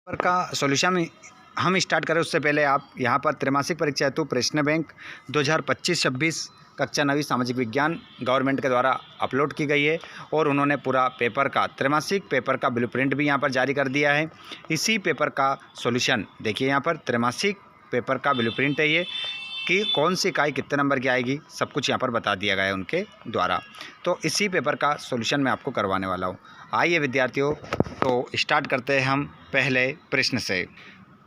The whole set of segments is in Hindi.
पेपर का सॉल्यूशन हम स्टार्ट करें उससे पहले आप यहाँ पर त्रैमासिक परीक्षा हेतु प्रश्न बैंक 2025-26 कक्षा 9वीं सामाजिक विज्ञान गवर्नमेंट के द्वारा अपलोड की गई है और उन्होंने पूरा पेपर का त्रैमासिक पेपर का ब्लूप्रिंट भी यहाँ पर जारी कर दिया है। इसी पेपर का सॉल्यूशन देखिए, यहाँ पर त्रैमासिक पेपर का ब्लूप्रिंट है ये कि कौन सी इकाई कितने नंबर की आएगी, सब कुछ यहाँ पर बता दिया गया है उनके द्वारा। तो इसी पेपर का सॉल्यूशन मैं आपको करवाने वाला हूँ। आइए विद्यार्थियों, तो स्टार्ट करते हैं हम पहले प्रश्न से।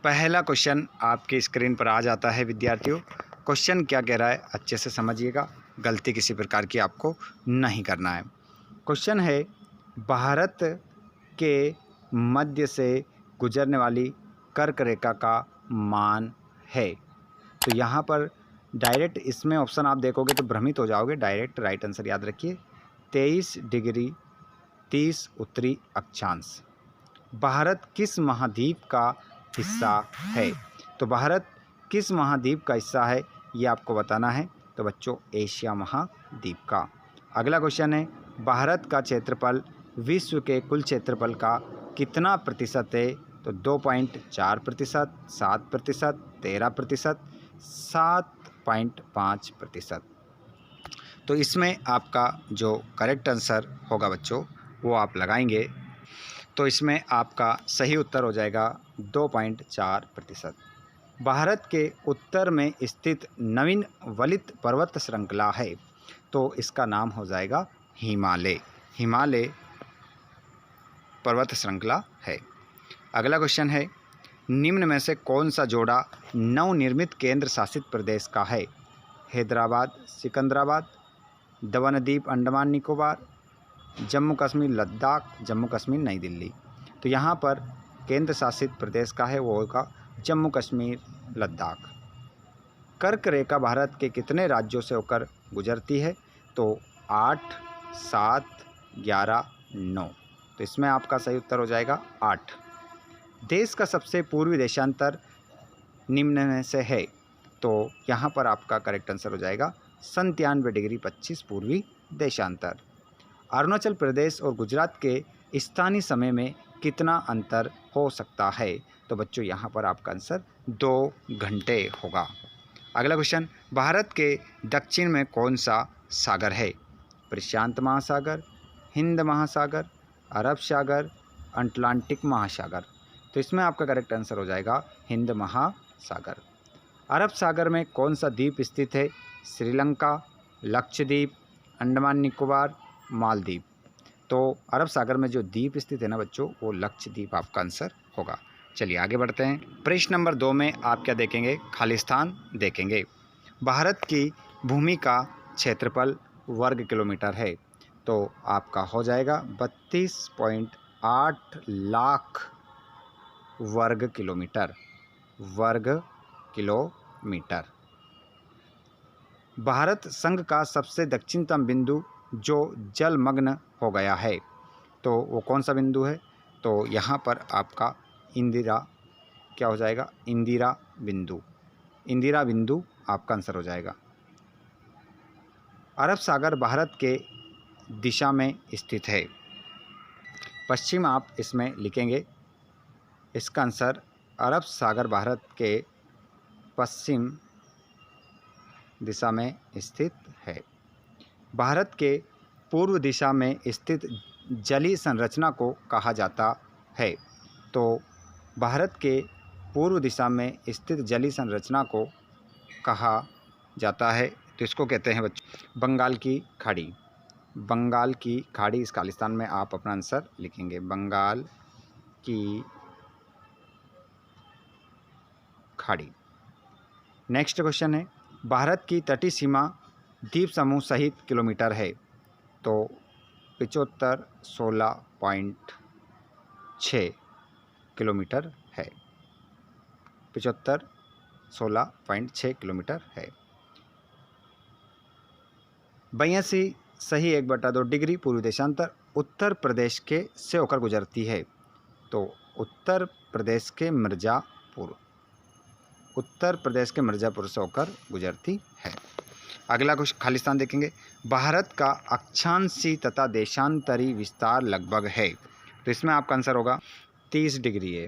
पहला क्वेश्चन आपकी स्क्रीन पर आ जाता है विद्यार्थियों। क्वेश्चन क्या कह रहा है अच्छे से समझिएगा, गलती किसी प्रकार की आपको नहीं करना है। क्वेश्चन है, भारत के मध्य से गुजरने वाली कर्क रेखा का मान है। तो यहाँ पर डायरेक्ट इसमें ऑप्शन आप देखोगे तो भ्रमित हो जाओगे। डायरेक्ट राइट आंसर याद रखिए, 23 डिग्री 30 उत्तरी अक्षांश। भारत किस महाद्वीप का हिस्सा है? तो भारत किस महाद्वीप का हिस्सा है ये आपको बताना है। तो बच्चों, एशिया महाद्वीप का। अगला क्वेश्चन है, भारत का क्षेत्रफल विश्व के कुल क्षेत्रफल का कितना प्रतिशत है? तो 2.4%, 7%, 13%, 7.5%। तो इसमें आपका जो करेक्ट आंसर होगा बच्चों वो आप लगाएंगे, तो इसमें आपका सही उत्तर हो जाएगा 2.4%। भारत के उत्तर में स्थित नवीन वलित पर्वत श्रृंखला है, तो इसका नाम हो जाएगा हिमालय। हिमालय पर्वत श्रृंखला है। अगला क्वेश्चन है, निम्न में से कौन सा जोड़ा नवनिर्मित केंद्र शासित प्रदेश का है? हैदराबाद सिकंदराबाद, दमनदीप अंडमान निकोबार, जम्मू कश्मीर लद्दाख, जम्मू कश्मीर नई दिल्ली। तो यहाँ पर केंद्र शासित प्रदेश का है वो होगा जम्मू कश्मीर लद्दाख। कर्क रेखा भारत के कितने राज्यों से होकर गुजरती है? तो 8, 7, 11, 9। तो इसमें आपका सही उत्तर हो जाएगा 8। देश का सबसे पूर्वी देशांतर निम्न में से है। तो यहाँ पर आपका करेक्ट आंसर हो जाएगा 97 डिग्री 25 पूर्वी देशांतर। अरुणाचल प्रदेश और गुजरात के स्थानीय समय में कितना अंतर हो सकता है? तो बच्चों यहाँ पर आपका आंसर 2 घंटे होगा। अगला क्वेश्चन, भारत के दक्षिण में कौन सा सागर है? प्रशांत महासागर, हिंद महासागर, अरब सागर, अटलांटिक महासागर। तो इसमें आपका करेक्ट आंसर हो जाएगा हिंद महासागर। अरब सागर में कौन सा द्वीप स्थित है? श्रीलंका, लक्षद्वीप, अंडमान निकोबार, मालदीव। तो अरब सागर में जो द्वीप स्थित है ना बच्चों, वो लक्षद्वीप आपका आंसर होगा। चलिए आगे बढ़ते हैं। प्रश्न नंबर 2 में आप क्या देखेंगे? खालिस्तान देखेंगे। भारत की भूमि का क्षेत्रफल वर्ग किलोमीटर है, तो आपका हो जाएगा 32.8 लाख वर्ग किलोमीटर। वर्ग किलोमीटर। भारत संघ का सबसे दक्षिणतम बिंदु जो जलमग्न हो गया है, तो वो कौन सा बिंदु है? तो यहाँ पर आपका इंदिरा क्या हो जाएगा? इंदिरा बिंदु। इंदिरा बिंदु आपका आंसर हो जाएगा। अरब सागर भारत के दिशा में स्थित है। पश्चिम आप इसमें लिखेंगे। इसका आंसर अरब सागर भारत के पश्चिम दिशा में स्थित है। भारत के पूर्व दिशा में स्थित जलीय संरचना को कहा जाता है। तो भारत के पूर्व दिशा में स्थित जलीय संरचना को कहा जाता है, तो इसको कहते हैं बच्चों बंगाल की खाड़ी। बंगाल की खाड़ी, इस खालिस्तान में आप अपना आंसर लिखेंगे बंगाल की खाड़ी। नेक्स्ट क्वेश्चन है, भारत की तटीय सीमा द्वीप समूह सहित किलोमीटर है, तो 75 16.6 किलोमीटर है। 75 16.6 किलोमीटर है। 82 सही 1/2 डिग्री पूर्वी देशांतर उत्तर प्रदेश के से होकर गुजरती है, तो उत्तर प्रदेश के मिर्ज़ापुर से होकर गुजरती है। अगला कुछ खालिस्तान देखेंगे। भारत का अक्षांशीय तथा देशांतरी विस्तार लगभग है, तो इसमें आपका आंसर होगा 30 डिग्री है।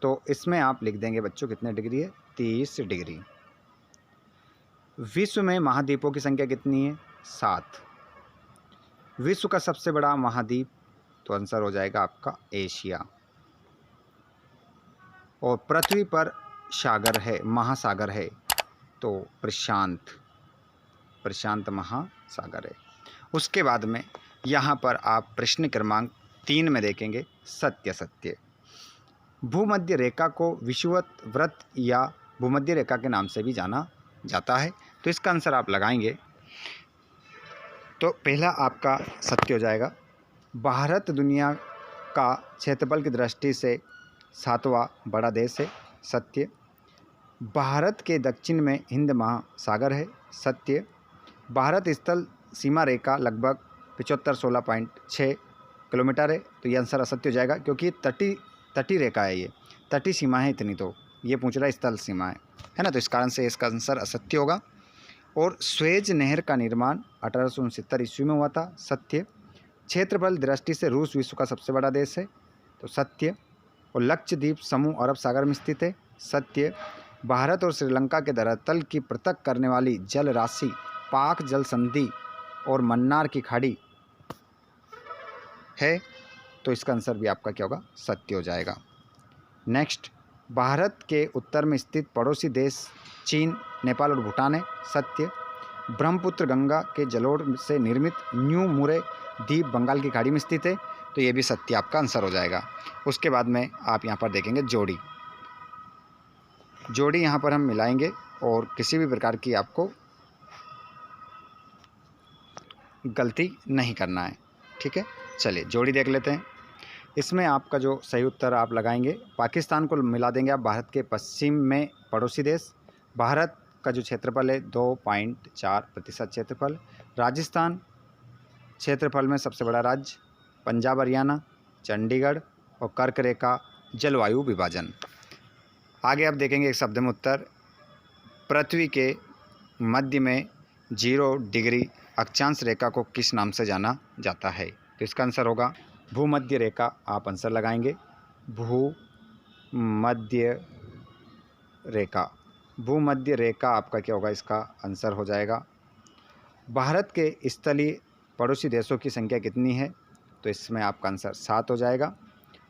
तो इसमें आप लिख देंगे बच्चों कितने डिग्री है, 30 डिग्री। विश्व में महाद्वीपों की संख्या कितनी है, 7। विश्व का सबसे बड़ा महाद्वीप, तो आंसर हो जाएगा आपका एशिया। और पृथ्वी पर सागर है, महासागर है, तो प्रशांत महासागर है। उसके बाद में यहाँ पर आप प्रश्न क्रमांक 3 में देखेंगे सत्य। भूमध्य रेखा को विषुवत वृत्त या भूमध्य रेखा के नाम से भी जाना जाता है, तो इसका आंसर आप लगाएंगे। तो पहला आपका सत्य हो जाएगा, भारत दुनिया का क्षेत्रफल की दृष्टि से 7वां बड़ा देश है, सत्य। भारत के दक्षिण में हिंद महासागर है, सत्य। भारत स्थल सीमा रेखा लगभग 75-16.6 किलोमीटर है, तो ये आंसर असत्य हो जाएगा, क्योंकि तटीय रेखा है, ये तटीय सीमा है इतनी, तो ये पूछ रहा है स्थल सीमा है ना, तो इस कारण से इसका आंसर असत्य होगा। और स्वेज नहर का निर्माण 1869 ईस्वी में हुआ था, सत्य। क्षेत्रफल दृष्टि से रूस विश्व का सबसे बड़ा देश है, तो सत्य। और लक्षद्वीप समूह अरब सागर में स्थित है, सत्य। भारत और श्रीलंका के धरातल की पृथक करने वाली जल राशि पाक जल संधि और मन्नार की खाड़ी है, तो इसका आंसर भी आपका क्या होगा, सत्य हो जाएगा। नेक्स्ट, भारत के उत्तर में स्थित पड़ोसी देश चीन, नेपाल और भूटान है, सत्य। ब्रह्मपुत्र गंगा के जलोढ़ से निर्मित न्यू मुरे द्वीप बंगाल की खाड़ी में स्थित है, तो ये भी सत्य आपका आंसर हो जाएगा। उसके बाद में आप यहाँ पर देखेंगे जोड़ी यहाँ पर हम मिलाएंगे और किसी भी प्रकार की आपको गलती नहीं करना है, ठीक है। चलिए जोड़ी देख लेते हैं। इसमें आपका जो सही उत्तर आप लगाएंगे, पाकिस्तान को मिला देंगे आप भारत के पश्चिम में पड़ोसी देश। भारत का जो क्षेत्रफल है 2.4% क्षेत्रफल। राजस्थान क्षेत्रफल में सबसे बड़ा राज्य, पंजाब हरियाणा, चंडीगढ़ और कर्क रेखा जलवायु विभाजन। आगे आप देखेंगे एक शब्द में उत्तर, पृथ्वी के मध्य में 0 डिग्री अक्षांश रेखा को किस नाम से जाना जाता है, तो इसका आंसर होगा भूमध्य रेखा। आप आंसर लगाएंगे भूमध्य रेखा आपका क्या होगा, इसका आंसर हो जाएगा। भारत के स्थलीय पड़ोसी देशों की संख्या कितनी है, तो इसमें आपका आंसर 7 हो जाएगा।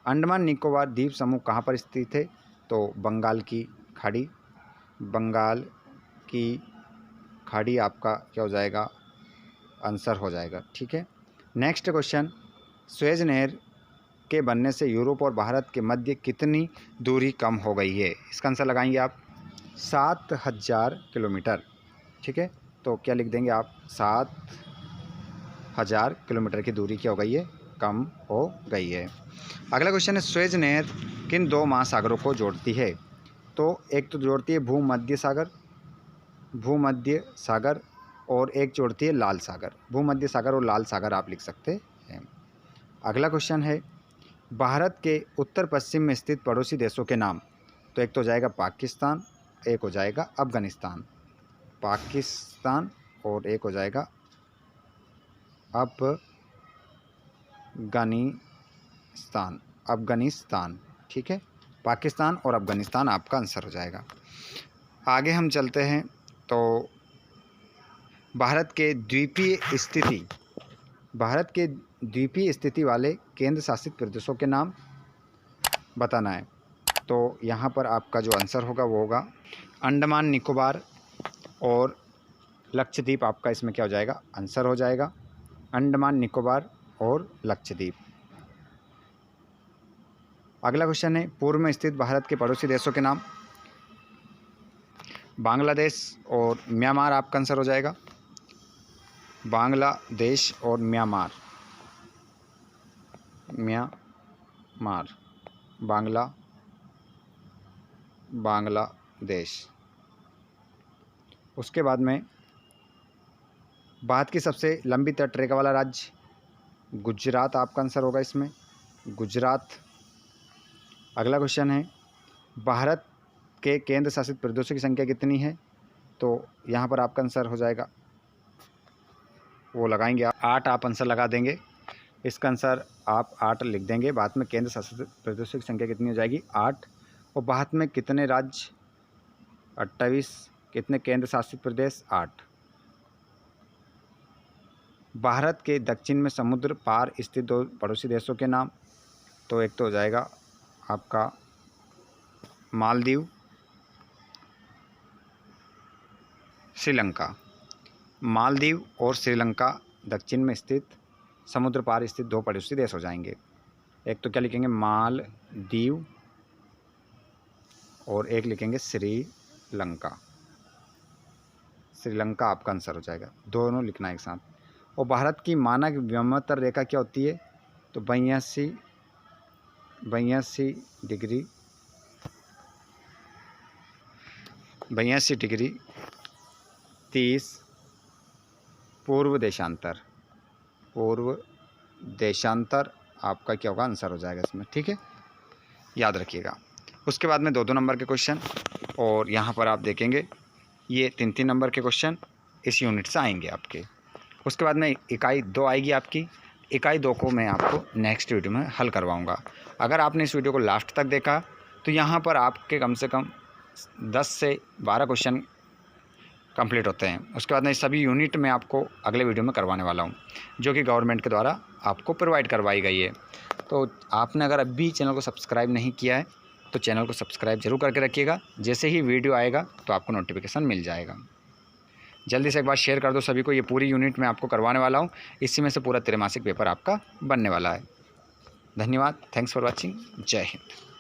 अंडमान निकोबार द्वीप समूह कहाँ पर स्थित है, तो बंगाल की खाड़ी आपका क्या हो जाएगा, आंसर हो जाएगा, ठीक है। नेक्स्ट क्वेश्चन, स्वेज नहर के बनने से यूरोप और भारत के मध्य कितनी दूरी कम हो गई है, इसका आंसर लगाएंगे आप 7000 किलोमीटर, ठीक है। तो क्या लिख देंगे आप, 7000 किलोमीटर की दूरी क्या हो गई है, कम हो गई है। अगला क्वेश्चन है, स्वेज नहर किन 2 महासागरों को जोड़ती है, तो एक तो जोड़ती है भूमध्य सागर और एक जोड़ती है लाल सागर। भूमध्य सागर और लाल सागर आप लिख सकते हैं। अगला क्वेश्चन है, भारत के उत्तर पश्चिम में स्थित पड़ोसी देशों के नाम, तो एक तो हो जाएगा पाकिस्तान, एक हो जाएगा अफगानिस्तान और एक हो जाएगा अफगानिस्तान, ठीक है। पाकिस्तान और अफगानिस्तान आपका आंसर हो जाएगा। आगे हम चलते हैं, तो भारत के द्वीपीय स्थिति वाले केंद्र शासित प्रदेशों के नाम बताना है, तो यहाँ पर आपका जो आंसर होगा वो होगा अंडमान निकोबार और लक्षद्वीप। आपका इसमें क्या हो जाएगा, आंसर हो जाएगा अंडमान निकोबार और लक्षद्वीप। अगला क्वेश्चन है, पूर्व में स्थित भारत के पड़ोसी देशों के नाम, बांग्लादेश और म्यांमार आपका आंसर हो जाएगा। बांग्लादेश और म्यांमार, बांग्लादेश। उसके बाद में भारत की सबसे लंबी तटरेखा वाला राज्य गुजरात आपका आंसर होगा इसमें, गुजरात। अगला क्वेश्चन है, भारत के केंद्र शासित प्रदेशों की संख्या कितनी है, तो यहाँ पर आपका आंसर हो जाएगा, वो लगाएंगे 8 आप आंसर लगा देंगे। इसका आंसर आप 8 लिख देंगे। बाद में केंद्र शासित प्रदेशों की संख्या कितनी हो जाएगी, 8। और भारत में कितने राज्य? 28। कितने केंद्र शासित प्रदेश? 8। भारत के दक्षिण में समुद्र पार स्थित 2 पड़ोसी देशों के नाम। तो एक तो हो जाएगा आपका मालदीव, श्रीलंका। मालदीव और श्रीलंका दक्षिण में स्थित समुद्र पार स्थित 2 पड़ोसी देश हो जाएंगे। एक तो क्या लिखेंगे? मालदीव, और एक लिखेंगे श्रीलंका। श्रीलंका आपका आंसर हो जाएगा, दोनों लिखना है एक साथ। और भारत की मानक विमतर रेखा क्या होती है? तो 82 डिग्री 30 पूर्व देशांतर आपका क्या होगा? आंसर हो जाएगा इसमें, ठीक है, याद रखिएगा। उसके बाद में 2-2 नंबर के क्वेश्चन, और यहाँ पर आप देखेंगे ये 3-3 नंबर के क्वेश्चन इस यूनिट से आएंगे आपके। उसके बाद में इकाई 2 आएगी आपकी। इकाई 2 को मैं आपको नेक्स्ट वीडियो में हल करवाऊँगा। अगर आपने इस वीडियो को लास्ट तक देखा तो यहाँ पर आपके कम से कम 10 से 12 क्वेश्चन कंप्लीट होते हैं। उसके बाद में सभी यूनिट में आपको अगले वीडियो में करवाने वाला हूँ, जो कि गवर्नमेंट के द्वारा आपको प्रोवाइड करवाई गई है। तो आपने अगर अभी चैनल को सब्सक्राइब नहीं किया है तो चैनल को सब्सक्राइब जरूर करके रखिएगा। जैसे ही वीडियो आएगा तो आपको नोटिफिकेशन मिल जाएगा। जल्दी से एक बार शेयर कर दो सभी को। ये पूरी यूनिट मैं आपको करवाने वाला हूँ, इसी में से पूरा त्रैमासिक पेपर आपका बनने वाला है। धन्यवाद, थैंक्स फॉर वॉचिंग, जय हिंद।